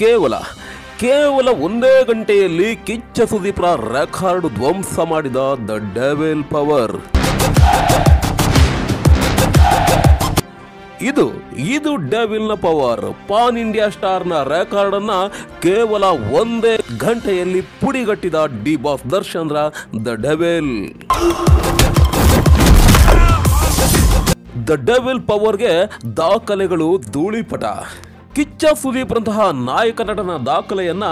ಕೇವಲ ಕೇವಲ ಒಂದೇ ಗಂಟೆಯಲ್ಲಿ ಕಿಚ್ಚ ಸುದೀಪ್ರ ರೆಕಾರ್ಡ್ ಧ್ವಂಸ ಮಾಡಿದ ದ ಡೆವಿಲ್ ಪವರ್. ಇದು ಡೆವಿಲ್ನ ಪವರ್. ಪಾನ್ ಇಂಡಿಯಾ ಸ್ಟಾರ್ನ ರೆಕಾರ್ಡ್ ಅನ್ನ ಕೇವಲ ಒಂದೇ ಗಂಟೆಯಲ್ಲಿ ಪುಡಿಗಟ್ಟಿದ D boss Darshan the devil. The devil ಪವರ್ಗೆ ದಾಖಲೆಗಳು ಧೂಳಿಪಟ. ಕಿಚ್ಚ ಸುದೀಪ್ ರಂತಹ ನಾಯಕ ನಟನ ದಾಖಲೆಯನ್ನ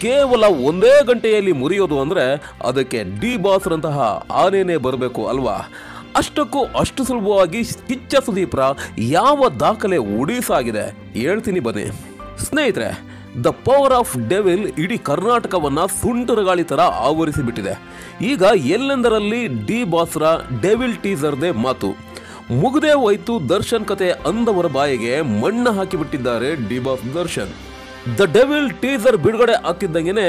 ಕೇವಲ ಒಂದೇ ಗಂಟೆಯಲ್ಲಿ ಮುರಿಯೋದು ಅಂದ್ರೆ ಅದಕ್ಕೆ ಡಿ ಬಾಸ್ ರಂತಹ ಆನೆನೇ ಬರಬೇಕು ಅಲ್ವಾ? ಅಷ್ಟಕ್ಕೂ ಅಷ್ಟು ಸುಲಭವಾಗಿ ಕಿಚ್ಚ ಸುದೀಪ್ರ ಯಾವ ದಾಖಲೆ ಉಡಿಸಾಗಿದೆ ಹೇಳ್ತೀನಿ ಬನ್ನಿ ಸ್ನೇಹಿತರೆ. ದ ಪವರ್ ಆಫ್ ಡೆವಿಲ್ ಇಡೀ ಕರ್ನಾಟಕವನ್ನ ಸುಂಟರಗಾಳಿ ತರ ಆವರಿಸಿಬಿಟ್ಟಿದೆ. ಈಗ ಎಲ್ಲೆಂದರಲ್ಲಿ ಡಿ ಬಾಸ್ರ ಡೆವಿಲ್ ಟೀಸರ್ದೇ ಮಾತು. ಮುಗದೇ ಹೋಯ್ತು ದರ್ಶನ್ ಕತೆ ಅಂದವರ ಬಾಯಿಗೆ ಮಣ್ಣು ಹಾಕಿಬಿಟ್ಟಿದ್ದಾರೆ D boss Darshan. The devil teaser ಬಿಡುಗಡೆ ಆಗ್ತಿದ್ದಂಗೆನೆ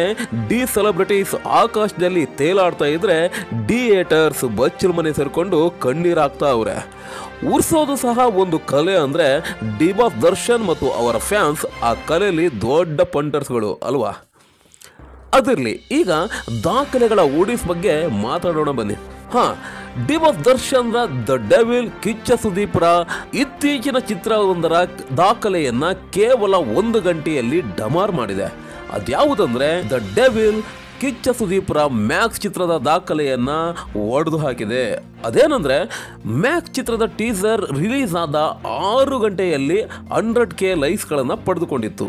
ಡಿ ಸೆಲೆಬ್ರಿಟೀಸ್ ಆಕಾಶದಲ್ಲಿ ತೇಲಾಡ್ತಾ ಇದ್ರೆ ಡಿ ಏಟರ್ಸ್ ಬಚ್ಚಲ ಮನೆ ಸೇರ್ಕೊಂಡು ಕಣ್ಣೀರಾಗ್ತಾ ಅವ್ರೆ. ಉರ್ಸೋದು ಸಹ ಒಂದು ಕಲೆ ಅಂದ್ರೆ ಡಿ ಬಾಸ್ ದರ್ಶನ್ ಮತ್ತು ಅವರ ಫ್ಯಾನ್ಸ್ ಆ ಕಲೆಯಲ್ಲಿ ದೊಡ್ಡ ಪಂಟರ್ಸ್ಗಳು ಅಲ್ವಾ? ಅದಿರ್ಲಿ, ಈಗ ದಾಖಲೆಗಳ ಓಡಿಸ್ ಬಗ್ಗೆ ಮಾತಾಡೋಣ ಬನ್ನಿ. D boss Darshan the devil Kiccha ಸುದೀಪ್ರ ಇತ್ತೀಚಿನ ಚಿತ್ರವೊಂದರ ದಾಖಲೆಯನ್ನ ಕೇವಲ ಒಂದು ಗಂಟೆಯಲ್ಲಿ ಡಮಾರ್ ಮಾಡಿದೆ. ಅದ್ಯಾವುದಂದ್ರೆ ದ ಡೆವಿಲ್ ಕಿಚ್ಚ ಸುದೀಪ್ರ ಮ್ಯಾಕ್ಸ್ ಚಿತ್ರದ ದಾಖಲೆಯನ್ನ ಒಡೆದು ಹಾಕಿದೆ. ಅದೇನಂದ್ರೆ ಮ್ಯಾಕ್ಸ್ ಚಿತ್ರದ ಟೀಸರ್ ರಿಲೀಸ್ ಆದ 6 ಗಂಟೆಯಲ್ಲಿ 100K ಲೈಕ್ಸ್ಗಳನ್ನು ಪಡೆದುಕೊಂಡಿತ್ತು.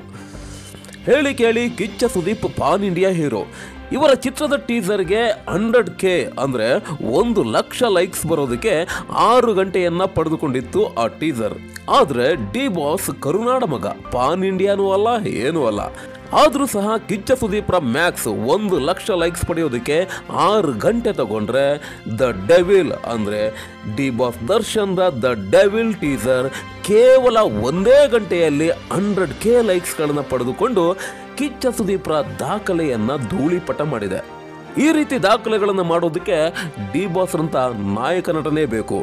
ಹೇಳಿ ಕೇಳಿ Kichcha Sudeep pan India hero. ಇವರ ಚಿತ್ರದ ಟೀಸರ್ಗೆ 100K ಅಂದ್ರೆ 1,00,000 ಲೈಕ್ಸ್ ಬರೋದಕ್ಕೆ 6 ಗಂಟೆಯನ್ನ ಪಡೆದುಕೊಂಡಿತ್ತು ಆ ಟೀಸರ್. ಆದ್ರೆ ಡಿ ಬಾಸ್ ಕರುನಾಡ ಮಗ, ಪಾನ್ ಇಂಡಿಯಾನೂ ಅಲ್ಲ ಏನೂ ಅಲ್ಲ. ಆದ್ರೂ ಸಹ ಕಿಚ್ಚ ಸುದೀಪ್ರ ಮ್ಯಾಕ್ಸ್ 1,00,000 ಲೈಕ್ಸ್ ಪಡೆಯೋದಕ್ಕೆ 6 ಗಂಟೆ ತಗೊಂಡ್ರೆ ದ ಡೆವಿಲ್ ಅಂದ್ರೆ D boss Darshan the devil teaser ಕೇವಲ ಒಂದೇ ಗಂಟೆಯಲ್ಲಿ 100K ಲೈಕ್ಸ್ಗಳನ್ನ ಪಡೆದುಕೊಂಡು ಕಿಚ್ಚ ಸುದೀಪ್ರ ದಾಖಲೆಯನ್ನ ಧೂಳಿಪಟ ಮಾಡಿದೆ. ಈ ರೀತಿ ದಾಖಲೆಗಳನ್ನು ಮಾಡೋದಕ್ಕೆ ಡಿ ಬಾಸ್ ರಂತ ನಾಯಕ ನಟನೆ ಬೇಕು.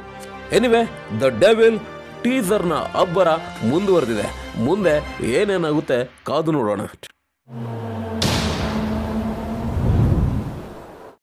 ಎನಿವೆ, ದ ಡೆವಿಲ್ ಟೀಸರ್ನ ಅಬ್ಬರ ಮುಂದುವರೆದಿದೆ. ಮುಂದೆ ಏನೇನಾಗುತ್ತೆ ಕಾದು ನೋಡೋಣ.